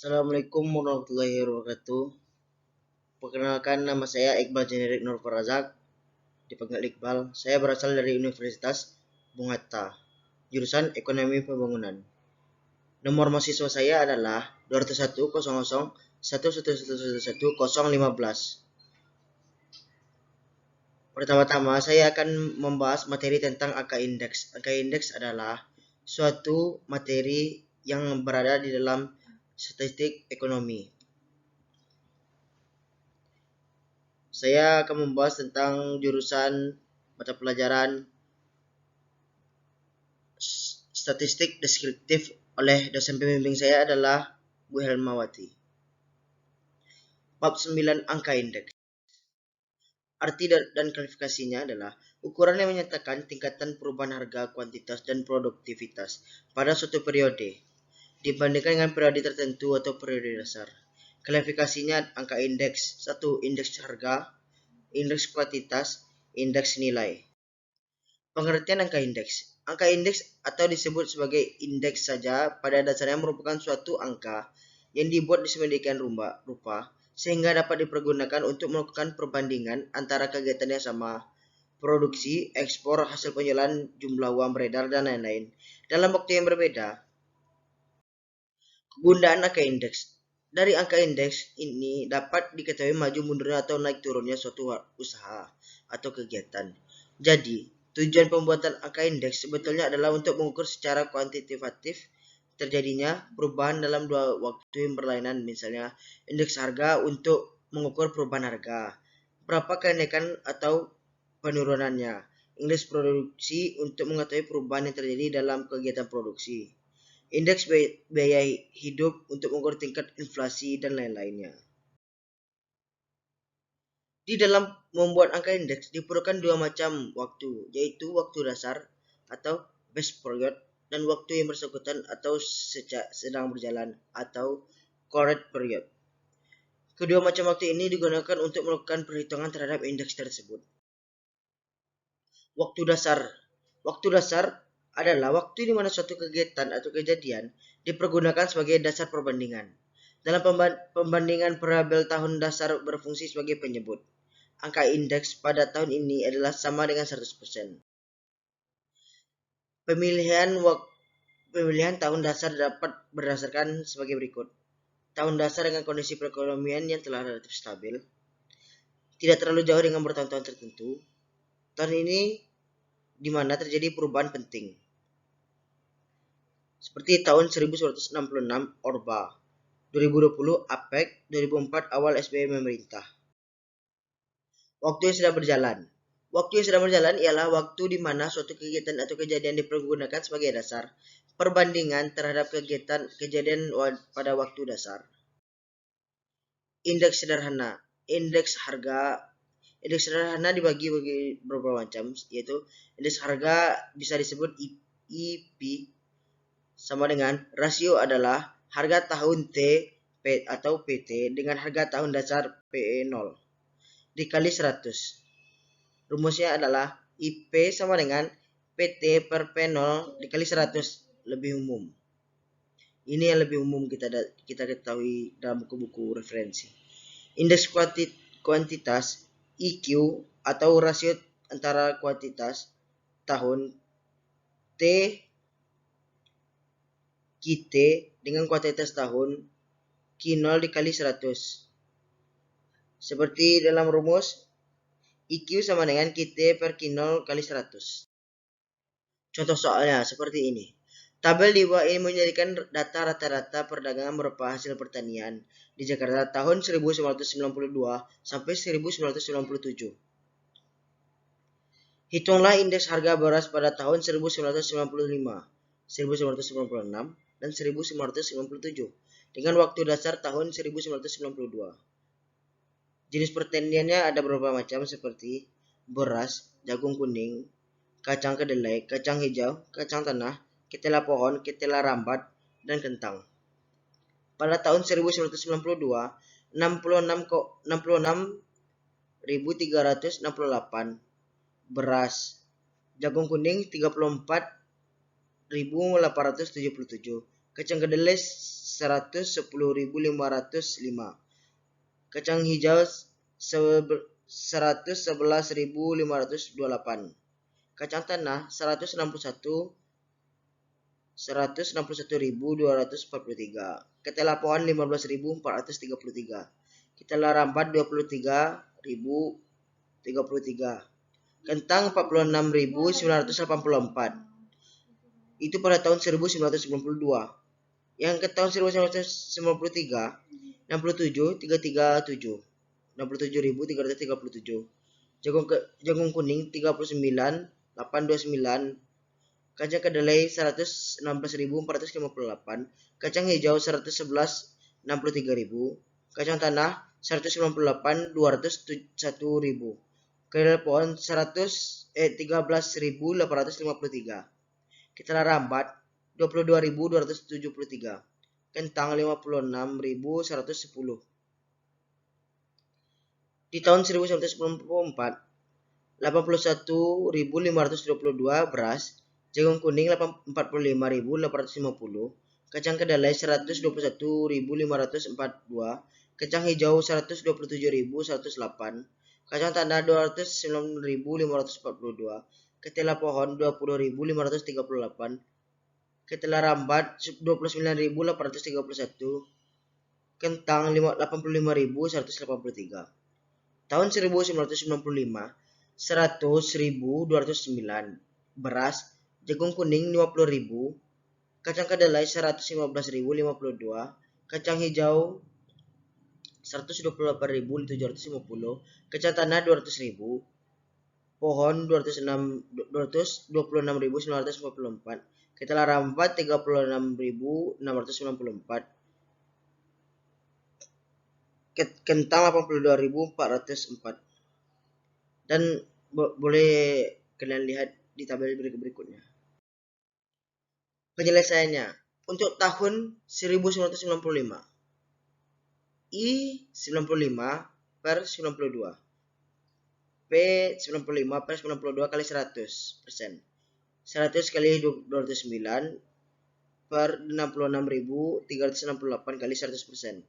Assalamualaikum warahmatullahi wabarakatuh. Perkenalkan, nama saya Iqbal Jenerik Nur Farazak, dipanggil Iqbal. Saya berasal dari Universitas Bung Hatta, jurusan Ekonomi Pembangunan. Nomor mahasiswa saya adalah 201.00.111111015. Pertama-tama saya akan membahas materi tentang angka indeks. Angka indeks adalah suatu materi yang berada di dalam statistik ekonomi. Saya akan membahas tentang jurusan mata pelajaran statistik deskriptif oleh dosen pembimbing saya adalah Bu Helmawati. Bab 9, angka indeks. Arti dan klasifikasinya adalah ukuran yang menyatakan tingkatan perubahan harga, kuantitas, dan produktivitas pada suatu periode dibandingkan dengan periode tertentu atau periode dasar. Klasifikasinya angka indeks. 1. Indeks harga, indeks kuantitas, indeks nilai. Pengertian angka indeks. Angka indeks atau disebut sebagai indeks saja pada dasarnya merupakan suatu angka yang dibuat di sedemikian rupa sehingga dapat dipergunakan untuk melakukan perbandingan antara kegiatan yang sama, produksi, ekspor, hasil penjualan, jumlah uang beredar, dan lain-lain dalam waktu yang berbeda. Kegunaan angka indeks. Dari angka indeks ini dapat diketahui maju mundurnya atau naik turunnya suatu usaha atau kegiatan. Jadi, tujuan pembuatan angka indeks sebetulnya adalah untuk mengukur secara kuantitatif terjadinya perubahan dalam dua waktu yang berlainan. Misalnya, indeks harga untuk mengukur perubahan harga, berapa kenaikan atau penurunannya. Indeks produksi untuk mengetahui perubahan yang terjadi dalam kegiatan produksi. Indeks biaya hidup untuk mengukur tingkat inflasi dan lain-lainnya. Di dalam membuat angka indeks diperlukan dua macam waktu, yaitu waktu dasar atau base period dan waktu yang bersangkutan atau sedang berjalan atau current period. Kedua macam waktu ini digunakan untuk melakukan perhitungan terhadap indeks tersebut. Waktu dasar. Waktu dasar adalah waktu di mana suatu kegiatan atau kejadian dipergunakan sebagai dasar perbandingan. Dalam pembandingan variabel tahun dasar berfungsi sebagai penyebut. Angka indeks pada tahun ini adalah sama dengan 100%. Pemilihan tahun dasar dapat berdasarkan sebagai berikut. Tahun dasar dengan kondisi perekonomian yang telah relatif stabil, tidak terlalu jauh dengan bertahun-tahun tertentu. Tahun ini di mana terjadi perubahan penting. Seperti tahun 1966 Orba, 2020 APEC, 2004 awal SBY memerintah. Waktu yang sedang berjalan. Waktu yang sedang berjalan ialah waktu di mana suatu kegiatan atau kejadian dipergunakan sebagai dasar perbandingan terhadap kejadian pada waktu dasar. Indeks sederhana. Indeks sederhana dibagi beberapa macam, yaitu indeks harga bisa disebut IP sama dengan rasio adalah harga tahun T atau PT dengan harga tahun dasar PE0 dikali 100. Rumusnya adalah IP sama dengan PT per P0 dikali 100, lebih umum. Ini yang lebih umum kita ketahui dalam buku-buku referensi. Indeks kuantitas IQ atau rasio antara kuantitas tahun T QT dengan kuantitas tahun Q0 dikali 100. Seperti dalam rumus, IQ sama dengan QT per Q0 kali 100. Contoh soalnya seperti ini. Tabel di bawah ini menjadikan data rata-rata perdagangan berupa hasil pertanian di Jakarta tahun 1992 sampai 1997. Hitunglah indeks harga beras pada tahun 1995, 1996, dan 1997 dengan waktu dasar tahun 1992. Jenis pertaniannya ada beberapa macam seperti beras, jagung kuning, kacang kedelai, kacang hijau, kacang tanah, ketela pohon, ketela rambat, dan kentang. Pada tahun 1992, 66.368 beras, jagung kuning 34.877, Kacang kedelai 110.505. Kacang hijau 111.528. Kacang tanah 161.243. Ketela pohon 15.433. Ketela rambat 23.033. Kentang 46.984. Itu pada tahun 1992. Yang ke tahun 1993 67.337. 67.337. Jagung kuning 39.829. Kacang kedelai 116.458. Kacang hijau 111.63.000. Kacang tanah 198.201.000. Kedelai pohon 13.853. Ketela rambat 22.273. Kentang 56.110. Di tahun 1994 81.522 beras, jagung kuning 45.850, kacang kedelai 121.542, kacang hijau 127.108, kacang tanah 209.542, ketela pohon 20.538, ketela rambat 29.831, kentang 85.183. Tahun 1995 100.209 beras, jagung kuning 50.000, kacang kedelai 115.052, kacang hijau 128.750, kacang tanah 200.000, pohon 226.944, ketela rambat 36.694, kentang 82.404. Dan boleh kalian lihat di tabel berikutnya. Penyelesaiannya untuk tahun 1995 I 95 per 92, P 95 per 92 kali 100%. 100 kali 209 per 66.368 kali 100%.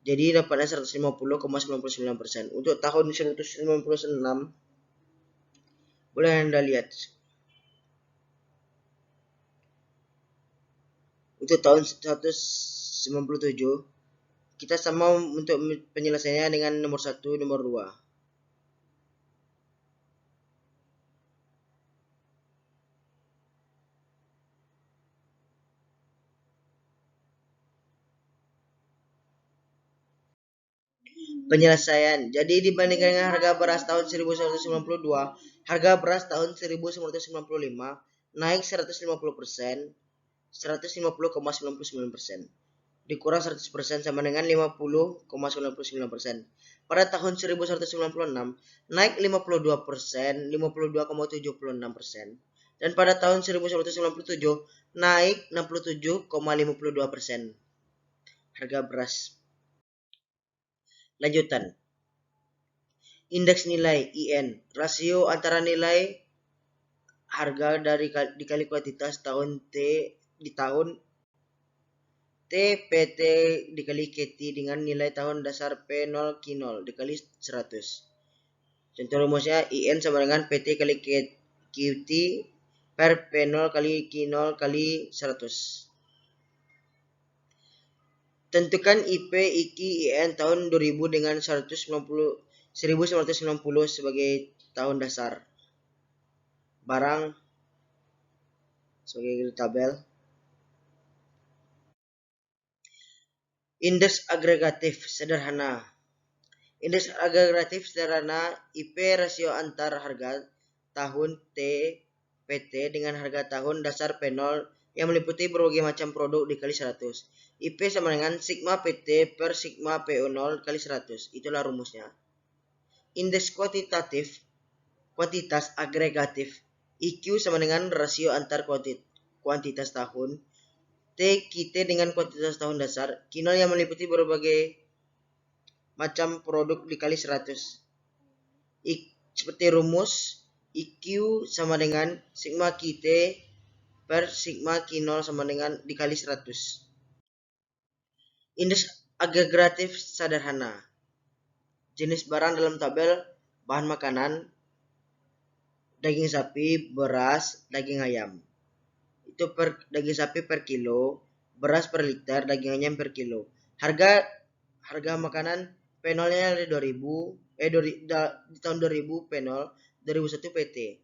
Jadi dapatnya 150,99%. Untuk tahun 1996 boleh Anda lihat. Untuk tahun 1997 kita sama untuk penyelesaiannya dengan nomor 1, nomor 2. Penyelesaian. Jadi dibandingkan dengan harga beras tahun 1992, harga beras tahun 1995 naik 150%, 150,99%. Dikurang 100% sama dengan 50,99%. Pada tahun 1996 naik 52%, 52,76%. Dan pada tahun 1997 naik 67,52% harga beras. Lanjutan. Indeks nilai IN, rasio antara nilai harga dikali kuantitas tahun T di tahun T PT dikali KT dengan nilai tahun dasar P0 Q0 dikali 100. Contoh rumusnya IN sama dengan PT kali QT per P0 kali Q0 kali 100. Tentukan IP, IQ, IN tahun 2000 dengan 1990 sebagai tahun dasar. Barang sebagai tabel. Indeks agregatif sederhana. Indeks agregatif sederhana IP rasio antar harga tahun T PT dengan harga tahun dasar P0 yang meliputi berbagai macam produk dikali 100. IP sama dengan sigma PT per sigma PO0 kali 100. Itulah rumusnya. Indeks kuantitas agregatif IQ sama dengan rasio antar kuantitas tahun T KT dengan kuantitas tahun dasar Q0 yang meliputi berbagai macam produk dikali 100. Seperti rumus IQ sama dengan sigma KT per sigma Q0 sama dengan dikali 100. Indeks agregatif sederhana. Jenis barang dalam tabel: bahan makanan, daging sapi, beras, daging ayam. Itu per daging sapi per kilo, beras per liter, daging ayam per kilo. Harga makanan penolnya dari 2000 di tahun 2000 penol, 2001 PT.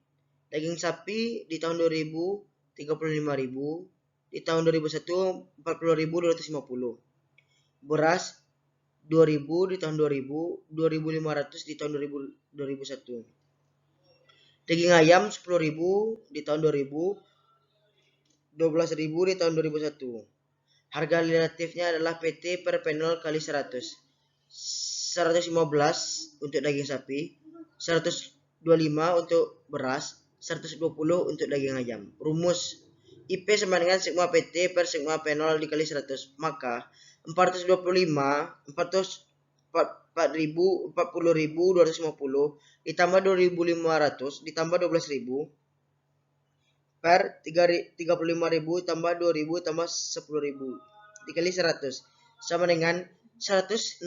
Daging sapi di tahun 2000 35.000, di tahun 2001 40.250. Beras 2000 di tahun 2000, 2500 di tahun 2001. Daging ayam 10.000 di tahun 2000, 12.000 di tahun 2001. Harga relatifnya adalah PT per penol kali 100. 115 untuk daging sapi, 125 untuk beras, 120 untuk daging ayam. Rumus: IP sama dengan sigma PT per sigma penol dikali 100. Maka 40.250 ditambah 2.500 ditambah 12.000 per 35.000 tambah 2.000 tambah 10.000 dikali 100 sama dengan 116,5.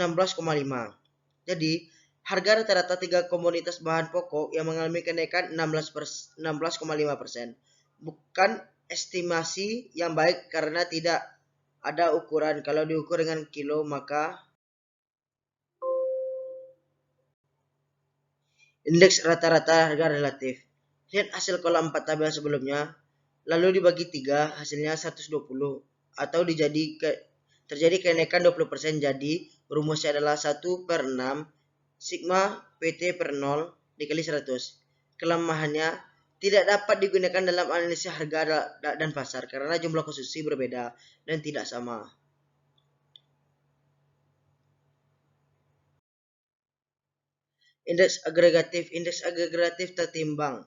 Jadi harga rata-rata 3 komoditas bahan pokok yang mengalami kenaikan 16,5%. Bukan estimasi yang baik karena tidak ada ukuran. Kalau diukur dengan kilo maka indeks rata-rata harga relatif. Lihat hasil kolom 4 tabel sebelumnya, lalu dibagi 3, hasilnya 120 atau terjadi kenaikan 20%. Jadi rumusnya adalah 1/6 sigma PT per 0 dikali 100. Kelemahannya tidak dapat digunakan dalam analisis harga dan pasar karena jumlah konsumsi berbeda dan tidak sama. Indeks agregatif tertimbang.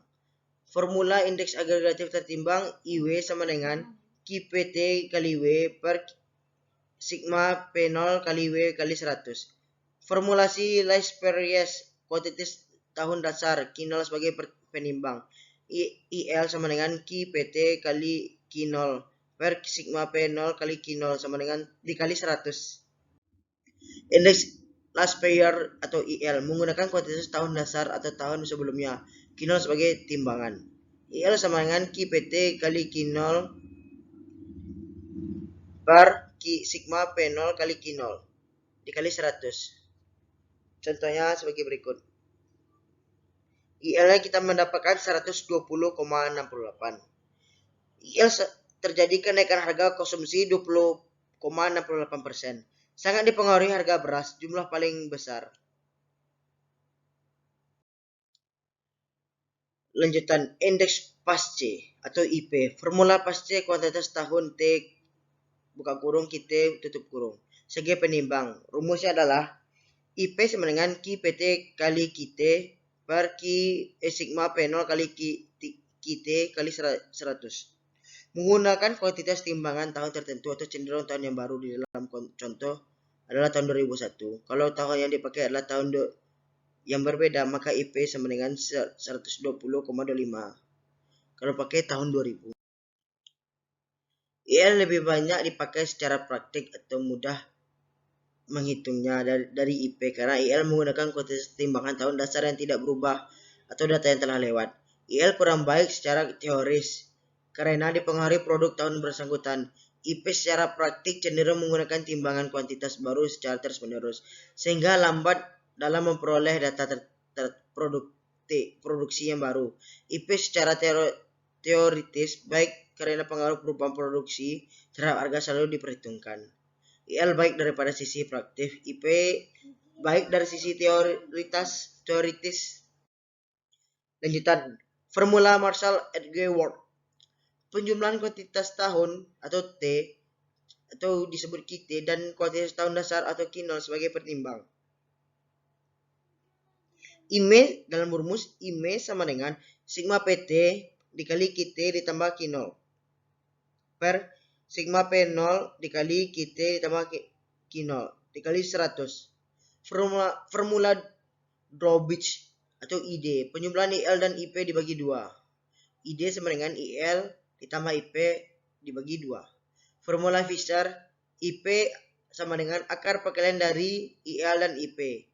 Formula indeks agregatif tertimbang IW sama dengan QPT kali W per sigma P0 kali W kali 100. Formulasi Lasperius kuantitas tahun dasar Q0 sebagai penimbang. IL sama dengan QPT kali Q0 per sigma P0 kali Q0 sama dengan dikali 100. Indeks Lasperius atau IL menggunakan kuantitas tahun dasar atau tahun sebelumnya Q0 sebagai timbangan. IL sama dengan QPT kali Q0 per sigma P0 kali Q0 dikali 100. Contohnya sebagai berikut. IL-nya kita mendapatkan 120,68. IL terjadi kenaikan harga konsumsi 20,68%. Sangat dipengaruhi harga beras, jumlah paling besar. Lanjutan, indeks PASC atau IP. Formula PASC kuantitas tahun T buka kurung QT tutup kurung sebagai penimbang. Rumusnya adalah IP sama dengan QPT kali QT per sigma P0 kali QT kali 100. Menggunakan kuantitas timbangan tahun tertentu atau cenderung tahun yang baru. Di dalam contoh adalah tahun 2001. Kalau tahun yang dipakai adalah tahun yang berbeda, maka IP sama dengan 120,25. Kalau pakai tahun 2000. IL lebih banyak dipakai secara praktik atau mudah menghitungnya dari IP karena IL menggunakan kuantitas timbangan tahun dasar yang tidak berubah atau data yang telah lewat. IL kurang baik secara teoris karena dipengaruhi produk tahun bersangkutan. IP secara praktik cenderung menggunakan timbangan kuantitas baru secara terus-menerus sehingga lambat dalam memperoleh data produksi yang baru. IP secara teoritis baik karena pengaruh perubahan produksi terhadap harga selalu diperhitungkan. IL baik daripada sisi praktik, IP baik dari sisi teoritis. Lanjutan, formula Marshall-Edgeworth. Penjumlahan kuantitas tahun atau T atau disebut QT dan kuantitas tahun dasar atau Q0 sebagai pertimbang. IME dalam rumus IME sama dengan sigma PT dikali QT ditambah Q0 per sigma P0 dikali QT ditambah Q0 dikali 100. Formula Drawbridge atau ID. Penjumlahan IL dan IP dibagi 2. ID sama dengan IL ditambah IP dibagi 2. Formula Fisher, IP sama dengan akar perkalian dari IL dan IP.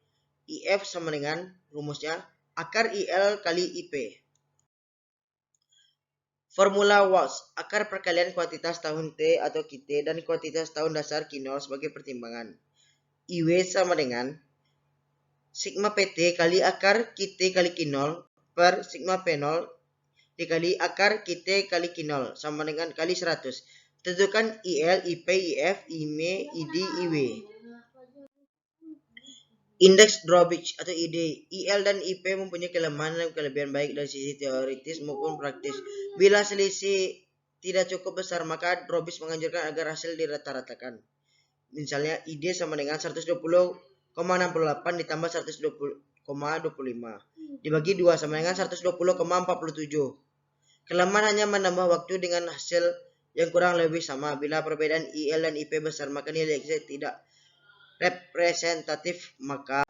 IF sama dengan rumusnya akar IL kali IP. Formula Walsh, akar perkalian kuantitas tahun T atau KT dan kuantitas tahun dasar Q0 sebagai pertimbangan. IW sama dengan sigma PT kali akar KT kali Q0 per sigma P0 dikali akar KT kali Q0 sama dengan kali 100. Tentukan IL, IP, IF, IME, ID, IW. Indeks Drawbridge atau ID. IL dan IP mempunyai kelemahan dan kelebihan baik dari sisi teoritis maupun praktis. Bila selisih tidak cukup besar, maka Drawbridge menganjurkan agar hasil dirata-ratakan. Misalnya ID sama dengan 120,68 ditambah 120,25 dibagi 2 sama dengan 120,47. Kelemahan hanya menambah waktu dengan hasil yang kurang lebih sama. Bila perbedaan IL dan IP besar, maka nilai X tidak representatif, maka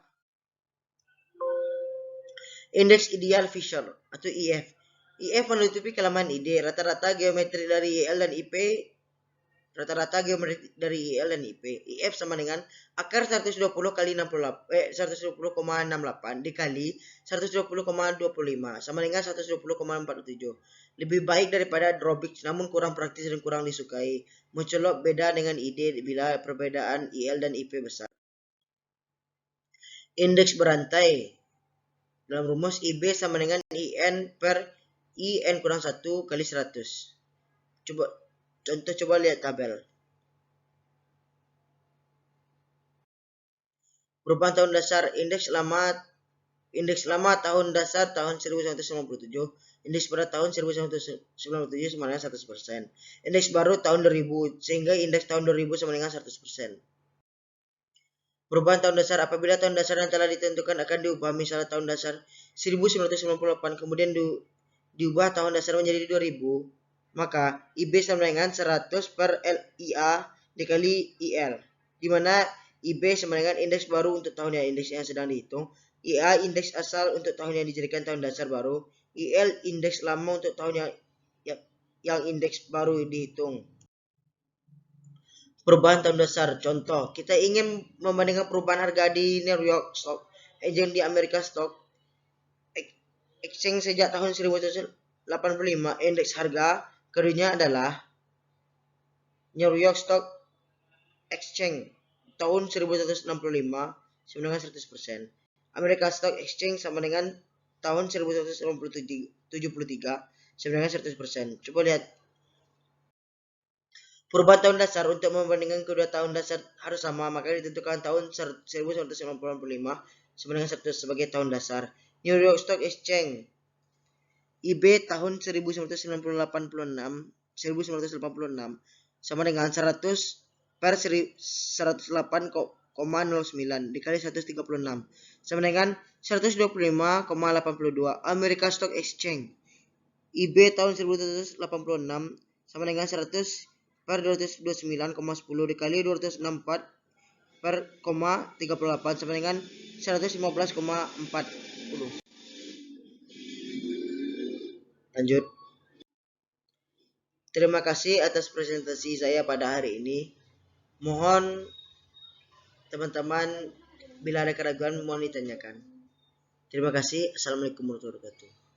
indeks ideal Fisher atau IF. IF menutupi kelemahan ID. Rata-rata geometri dari IL dan IP rata-rata geometri dari IL dan IP. IF sama dengan akar 120 kali 120,68 dikali 120,25 sama dengan 120,47. Lebih baik daripada Drawbridge namun kurang praktis dan kurang disukai. Mencolok beda dengan ID bila perbedaan IL dan IP besar. Indeks berantai dalam rumus IB sama dengan IN per IN kurang 1 kali 100. Coba lihat tabel. Perubahan tahun dasar indeks lama tahun dasar tahun 1997, indeks pada tahun 1997 sama dengan 100%. Indeks baru tahun 2000 sehingga indeks tahun 2000 sama dengan 100%. Perubahan tahun dasar apabila tahun dasar yang telah ditentukan akan diubah, misalnya tahun dasar 1998 kemudian diubah tahun dasar menjadi 2000, maka IB sama dengan 100 per LIA dikali IL, di mana IB sama dengan indeks baru untuk tahun indeks yang sedang dihitung, IA indeks asal untuk tahun yang dijadikan tahun dasar baru, IL indeks lama untuk tahun yang indeks baru dihitung. Perubahan tahun dasar. Contoh, kita ingin membandingkan perubahan harga di New York Stock Exchange di Amerika Stock Exchange sejak tahun 1985. Indeks harga keduanya adalah New York Stock Exchange tahun 1965 sama dengan 100%. Amerika Stock Exchange sama dengan tahun 1973 sama dengan 100%. Coba lihat. Perubahan tahun dasar untuk membandingkan kedua tahun dasar harus sama, maka ditentukan tahun 1985 sama dengan 100 sebagai tahun dasar. New York Stock Exchange IB tahun 1986 sama dengan 100 per 108,09 dikali 136 sama dengan 125,82. Amerika Stock Exchange IB tahun 1986 sama dengan 100 per 229,10 dikali 264 per 38 sama dengan 115,40. Lanjut. Terima kasih atas presentasi saya pada hari ini. Mohon teman-teman bila ada keraguan mohon ditanyakan. Terima kasih. Assalamualaikum warahmatullahi wabarakatuh.